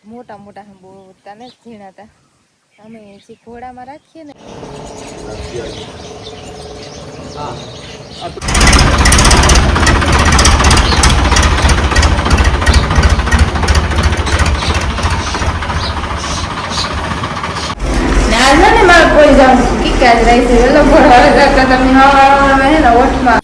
મોટા મોટા બહુ તને ઝીણા હતા અમે જે ઘોડામાં રાખીએ ને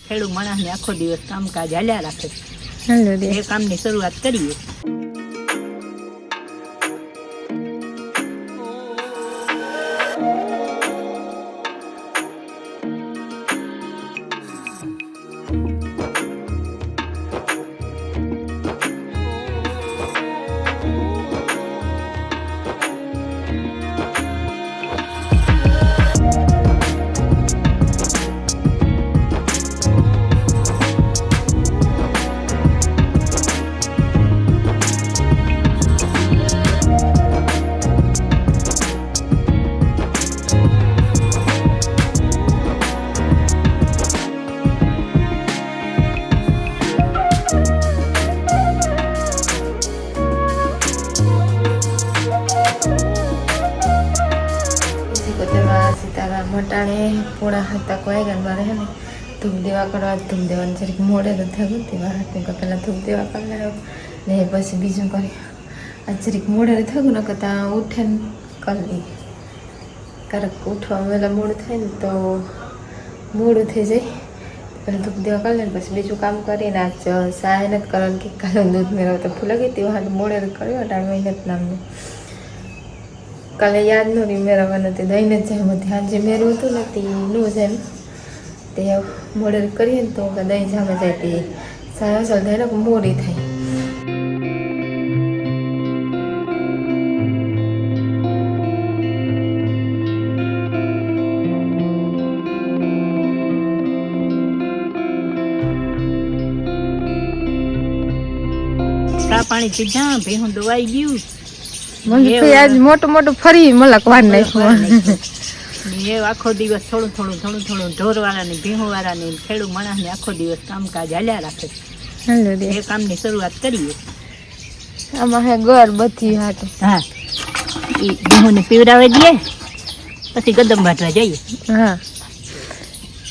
ખેડૂત માણસ ને આખો દિવસ કામકાજ હાલ્યા રાખે એ કામ ની શરૂઆત કરીએ. મટાણે પોણા હતા કોઈ મારે હે ને ધૂપ દેવા કરવા ધૂપ દેવાનું જરીક મોડે તો થયું તેવા હાથને પહેલાં ધૂપ દેવા કરી લાવ્યો ને પછી બીજું કરી આ જરીક મોડે થયું ને કરતાં ઉઠે ને કરી ક્યારેક ઉઠવા વહેલા મોડું થાય ને તો મોડું થઈ જાય પહેલાં ધૂપ દેવા કરી લે પછી બીજું કામ કરીને આજ સહાય નથી કરવાનું કે કાલે દૂધ મેળવ તો ફૂલા ગઈ તેવા હાથ મોડે કર્યો અટાણ મહિને નામનું કાલે યાદ નહોતી મેળવવાનું તે દઈને જ જાય ધ્યાન જે મેળવું હતું ને તે ન જાય તે મોડે કરીએ ને તો દહીં જામે જાય તે સારા અસર થાય ને મોડી થાય. ચા પાણી પીધા ભેહું દવાઈ ગયું આજ મોટું મોટું ફરી મલકવાર નાખ્યું એ આખો દિવસ થોડું થોડું થોડું થોડું ઢોર વાળાની ભેહું વાળાની ખેડૂત માણસ ને આખો દિવસ કામકાજ હાલ્યા રાખે એ કામ ની શરૂઆત કરીએ. આમાં હે ઘર બધી હાટું હા એ ભેહું ને પીવડાવી દઈએ પછી ગદમ બાટવા જઈએ. હા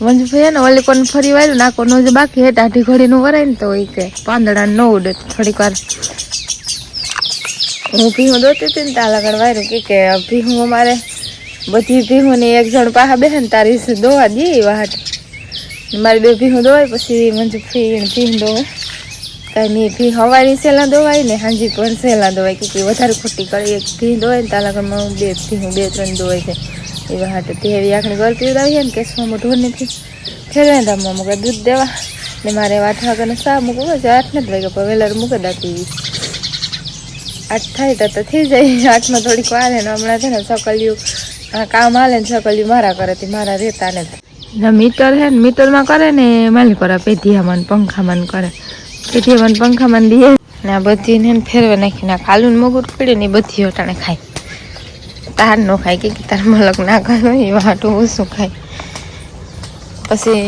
મંજુભાઈ ને ઓલી કોને ફરી વાર્યું નાખો નો જે બાકી હે ટાઢી ઘોડીનું વરાય ને તો એ કે પાંદડા ન ઉડે થોડીક વાર હું ભીહું દોતી હતી ને ત્યાં આગળ વાર્યું કે ભીહું અમારે બધી ભીહુંની એક જણ પાહા બેહે ને તારી દોવા દઈએ વાટ મારી બે ભીહું દોવાય પછી મંજુભાઈ ભીહું દોવાય કાંઈ નહીં ભી હવારી સહેલા દોવાય ને હાંજી પણ સહેલા દોવાય કે વધારે ખોટી કરી એક ભી દોવાય ને ત્યાં આગળમાં બે ભીહું 2-3 દોવાય છે એવા હાટે તે એવી આખણી ગળ પીવડાવીએ ને કેસમાં ઢોરની ફેરવાય દામમાં મૂકે દૂધ દેવા ને મારે 8 વાગ્યાનો સા મૂકવો છે 8 નથી વાગ્યા પણ વહેલા મૂકે દાતી 8 થાય તો થઈ જાય 8માં થોડીક વાર ને હમણાં છે ને સકલિયું કામ હાલે ને સકલિયું મારા કરે તે મારા રહેતા નથી મીટર છે ને મીટરમાં કરે ને માલી કરે પેઢિયામાં પંખામાં કરે પેઢિયામાં પંખામાં દઈએ ને આ બધીને ફેરવે નાખીને ખાલું ને મગુર પીડે ને બધી અટાણે ખાય તાર નો ખાય કે તાર મલક ના કરો એ વાટું ઓછું ખાય પછી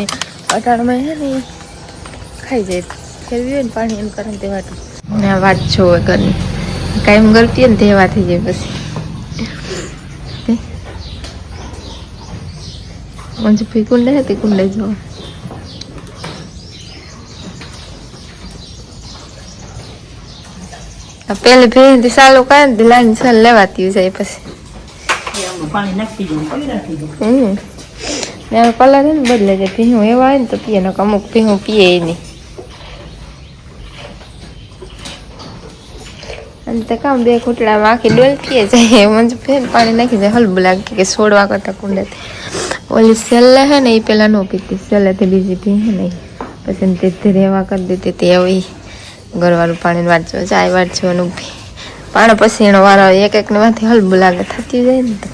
અટાણમાં છે ને ખાઈ જાય ફેરવી હોય ને પાણી એમ કરે ને તે વાટું ને વાત છો ઘરની કાયમ ગળતી ને તેવા થઈ જાય પછી મંજુભાઈ કુંડે હતી કુંડે જોવા પેલી ભેંસ સાલો કરે ને લાઈન સાલ લેવાતી જાય પછી પાણી નાખી દઉં કલર ને બદલે જાય ભીહું એવા હોય ને તો પીએ ને અમુક ભીહું પીએ નહીં અને તે કામ 2 ઘૂંટડામાં આખી ડોલ પીએ જાય મંજુભાઈ પાણી નાખી જાય હલબું લાગે કે છોડવા કરતા કુંડે ઓલી સેલે હે ને એ પેલા ન પીતી સેલેથી બીજી ભીહું નહીં પછી તે ધીરે એવા કરી દેતી તે આવી ગરવાળું પાણી વાંચો ચાય વાંચવાનું પાણી પછી એનો વારો એક ને માંથી હલબું લાગે થતી જાય ને તો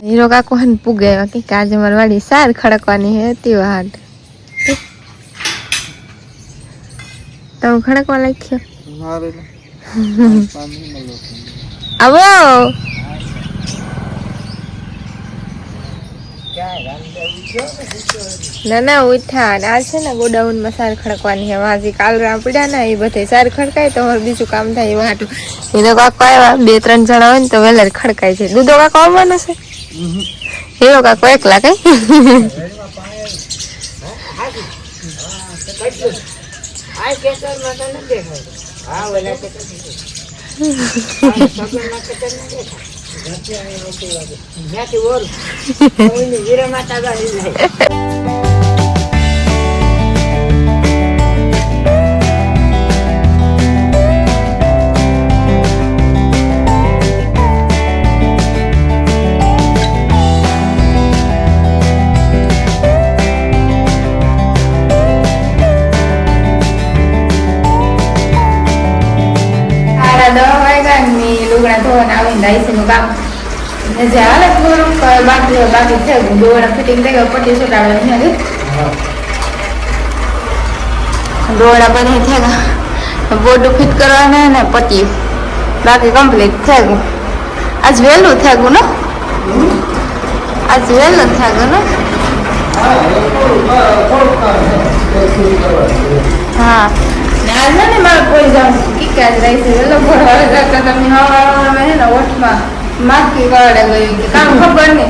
હીરો કાકો હે ને પૂગે કે આજે મારી વાડી સાર ખડકવાની હે તે હાટ તમે ખડકવા લાગ્યો આવો ના ના ઉઠા આ છે ને ગોડાઉનમાં સાર ખડકવાની છે વાજી કાલ પડ્યા ને એ બધે સાર ખડકાય તો અમારું બીજું કામ થાય એવું હાટું એનો કાકો આવ્યા 2-3 જણા હોય ને તો વહેલા ખડકાય છે દૂધો કાકો આવવાનો છે એનો કાકો એકલા કઈ લુગડા ધોવાના આવીને આઈસીનું કામ જે હાલે થોડુંક બાકી છે દોડા ફિટિંગ થઈ ગયો પટ્ટી સોટાડવાની દોડા બની થઈ ગયા બોર્ડ ફિટ કરવાના ને પટ્ટી બાકી કમ્પ્લીટ થઈ ગયું આજ વહેલું થઈ ગયું ને આજ વહેલું થઈ ગયું ને હા आज ना मार कोई जाऊं की क्या रही से लो भरवाले जाता તમે હવા મે હે ને ઓઠમાં માખી વાળે ગઈ કે કામ ખબર ને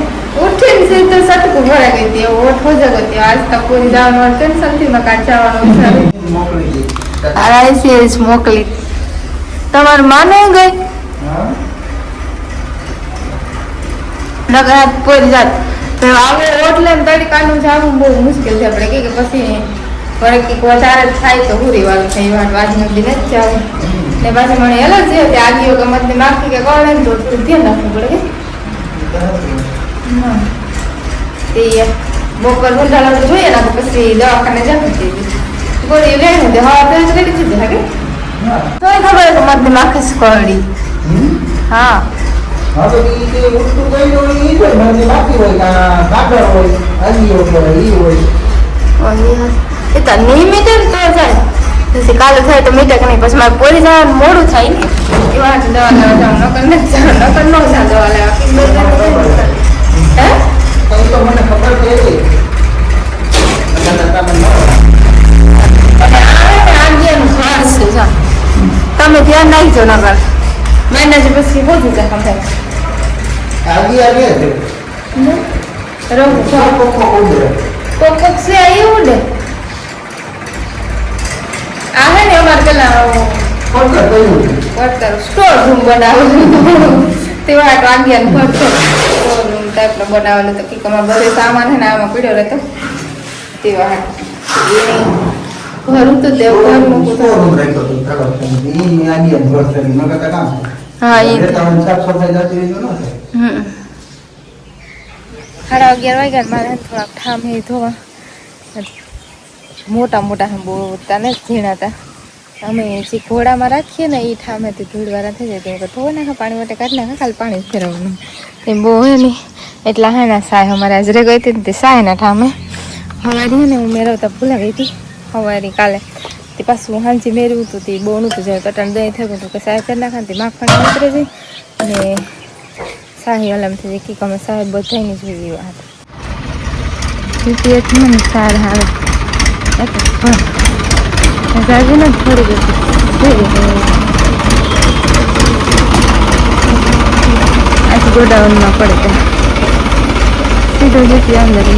ઉઠીને સીધું સટકું ભરા ગઈ તે ઓઠ હો જગતી આજ તક કોઈ જવાનું ટેન્શન થી માં કાચવાનું છે મોકલી દી આરાઈ સીરીઝ મોકલી તમાર માને ગઈ હા લગા કોઈ જાત તો આવે ઓઠ લઈને તડકાનું જાવું બહુ મુશ્કેલ છે આપણે કે પછી पर कि વધારે થાય તો પૂરી વાળું થઈ વાત નથી ને જાવ ને પાછી મને એલર્જી હતી આગીઓ કે મતને માખી કે કોણ તો ધ્યાન રાખવું પડે હા તે બોકર ઊંડાલા તો જોઈએ ને પછી દવાખાને જતી હતી ગોળી લેવું દે હા તો રેડી થઈ જાય કે તો ખબર કે મતને માખી સ્કોડી હા હા તો ઈ ઉઠતું ગઈ હોય ઈ તો મને માખી હોય કાઢર હોય આગીઓ હોય ઈ હોય ઓય એ તો નહીં મીટર તો જાય પછી કાલે થાય તો મીટર નહીં પછી મારે પોરી જવાનું મોડું થાય ને એવા દવા લેવા જાઉં નકર નથી જાઉં નકર ન જા દવા લેવા હે તો મને ખબર છે તમે ધ્યાન નાખજો નકર મહિના જ પછી હોતું જાય ખબર આગે આગે રહું કોક છે એવું ને આ હે ને અમારે પેલા સ્ટોર રૂમ બનાવેલું તેવા વાગ્યા ફરતો સ્ટોર રૂમ ટાઈપનો બનાવેલું તો કે અમારે બધે સામાન હે ને આમાં પીડ્યો રહેતો તેવા ઘર તો તે ઘર મૂકું હા એ 11:30 વાગ્યા મારે થોડાક ઠામ હે ધોવા મોટા મોટા બહુ તને જ ઝીણા હતા અમે જે ઘોડામાં રાખીએ ને એ ઠામેથી ધૂળવાળા થઈ જાય તો ધોવા નાખે પાણી માટે કાઢી નાખે ખાલી પાણી જ ફેરવવાનું એમ બહુ હે ને એટલા હે ને સાય અમારે હાજરે ગઈ હતી ને તે સાયના ઠામે હવારી ને હું મેળવતા ભૂલા ગઈ હતી હવારી કાલે તે પાછું હાંજી મેળવ્યું હતું તે બહુ નહોતું જાય કટાણ દહીં થયું હતું કે સાય કરી નાખે ને તે માખણ ઉતરે જાય અને સાહી અલમ થઈ જાય કે અમે સાહેબ બધાની જોઈ વાત મને સાર હારે જાગી ને થોડી ગઈ આજ ગોડાઉનમાં પડે સીધો જતી અંદર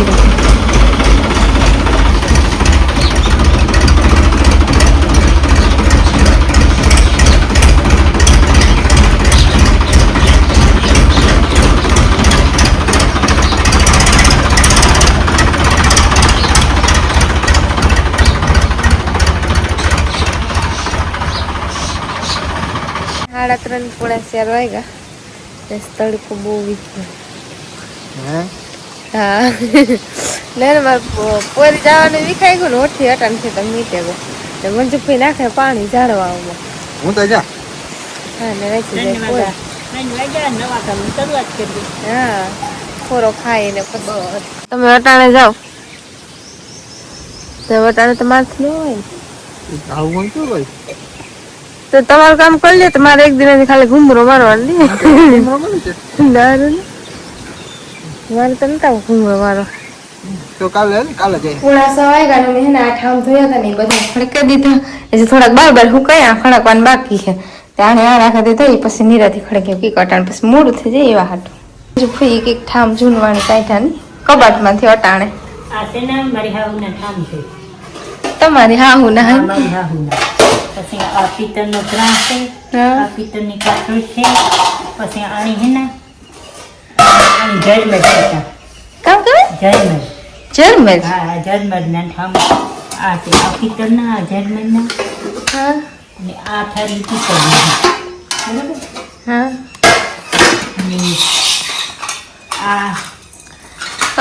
साढ़े 3:4 वाग्या तड़को बो हाँ नहीं मार पोरी जवाने विखाई गयो ओठी हटान से तो मीटे गो तो मंजू पी नाखे पानी झाड़वामा હું તો જા हाँ ने रखी दे पोरा નવા કામ શરૂઆત કરી हाँ પોરો ખાઈ ને પછી તમે અટાણે જાવ તો અટાણે તમારથી ન હોય આવું શું ભાઈ તો તમારું કામ કરી લે તમારે એક દિન ખાલી ઘૂમરો મારવાનો દારૂ ને મારે તો નતા ઘૂમરો મારો તો કાલે જઈ પૂણા સવાઈ ગાનું મેં હેને આ ઠામ ધોયા હતા ને એ બધા ખડકે દીધા એટલે થોડાક બાર હું કયા ખડકવાનું બાકી છે ત્યાં આ રાખે થઈ પછી નીરાથી ખડકે કી કટાણ પછી મોડું થઈ જાય એવા હાટું જો ફઈ એક ઠામ જૂનવાણી કાઢ્યા ને કબાટમાંથી અટાણે આ છે ને મારી હાહુના ઠામ છે. તમારી હાહુ ના આ મારી હાહુના. પછી આ પિત્તળનો ત્રાસ છે. હા. આ પિત્તળની કાથળ છે. પછી આની હે ને આની જળમેળ છે. કામ કરે જળમેળ. જરમેલ હા જળમેળના ઠામ આ છે. આ પિત્તળના આ જળમેળના હા અને આ થાળી પિત્તળની. બરાબર? હા અને આ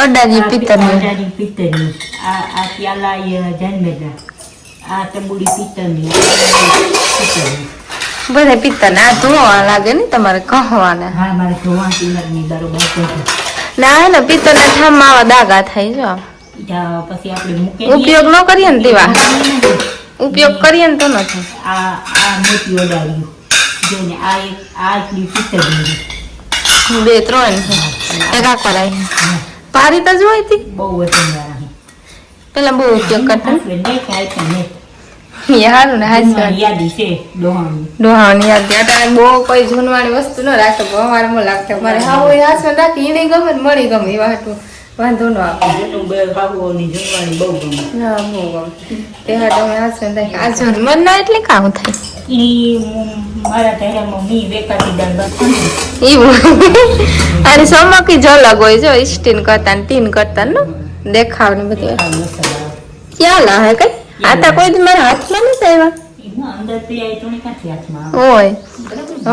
અડાજી પિત્તળની અડાજી પિત્તળની. આ પ્યાલા જળમેળના. આ તંબુડી પિત્તળની. પિત્તળની. બધા પિત્તળ આ ધોવા લાગે ને તમારે કહવાના હા મારે ધોવા પિત્તળની બરોબર છે. ના ને પિત્તળના ઠામમાં આવા દાગા થાય જો પછી આપણે મૂકી ઉપયોગ ન કરીએ ને તેવા ઉપયોગ કરીએ ને તો ન થાય આ મોતી ઓડાડ્યું જોઈને આ એક આ એટલી પિત્તળની. 2-3 છે એકા કરાય પારી તો જોઈ હતી બહુ વજનવાળા. પેલા બહુ ઉપયોગ કરતા આપણે નહીં ખાય છે ને એ હારું ને હાથ યાદી છે ડોહાની. ડોહાની યાદ અત્યારે બહુ કોઈ જૂનવાણી વસ્તુ ન રાખતો અમારે માં લાગતો મારે હા હોય હાથ રાખી એને ગમે ને મળી ગમે એવા હાટું વાંધો ન આવે જૂનું બે બાબુઓની જૂનવાણી બહુ ગમે. ના બહુ ગમે તે હાટું અમે હાથ રાખી આ જન્મ ના એટલે કામ થાય ઈ મારા ઘરમાં મી વેકાતી દાળ બાફવાની. એવું અને સમકી જ અલગ હોય જો સ્ટીન કરતા ને ટીન કરતા ને દેખાવ ને બધું આ મસાલા. ક્યાં લાવે કઈ આ તો કોઈ દી મારા હાથમાં નથી આવ્યા એમાં અંદર પીઆઈ તો ક્યાંથી હાથમાં આવે? હોય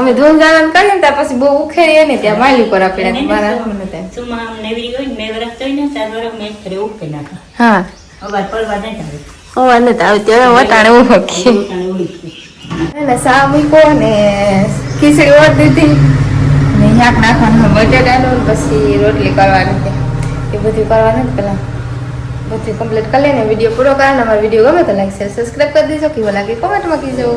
અમે ધૂન જાણ કરીએ ને ત્યાં પછી બહુ ઉખેરીએ ને ત્યાં માલી પર આપણે મારા હાથમાં નથી સુમાં આમ નેવરી હોય ને મેં વરસતો હોય ને ચાર વરસ મેં ઘરે ઉકે નાખા. હા અવાજ પડવા નહીં આવે. હોવા નથી આવે ત્યારે વટાણે ઉભો કે ઉલટાને ઉડી ગયું. એને સા મૂકો ને ખીચડી ઓર દીધી ને શાક નાખવાનું બટેટાનું ને પછી રોટલી કરવાની છે એ બધું કરવાનું જ પેલા બધું કમ્પ્લીટ કરી લઈને વિડીયો પૂરો કરવાનો. અમારો વિડીયો ગમે તો લાઈક શેર સબસ્ક્રાઈબ કરી દેજો કેવો લાગે કોમેન્ટમાં કહેજો.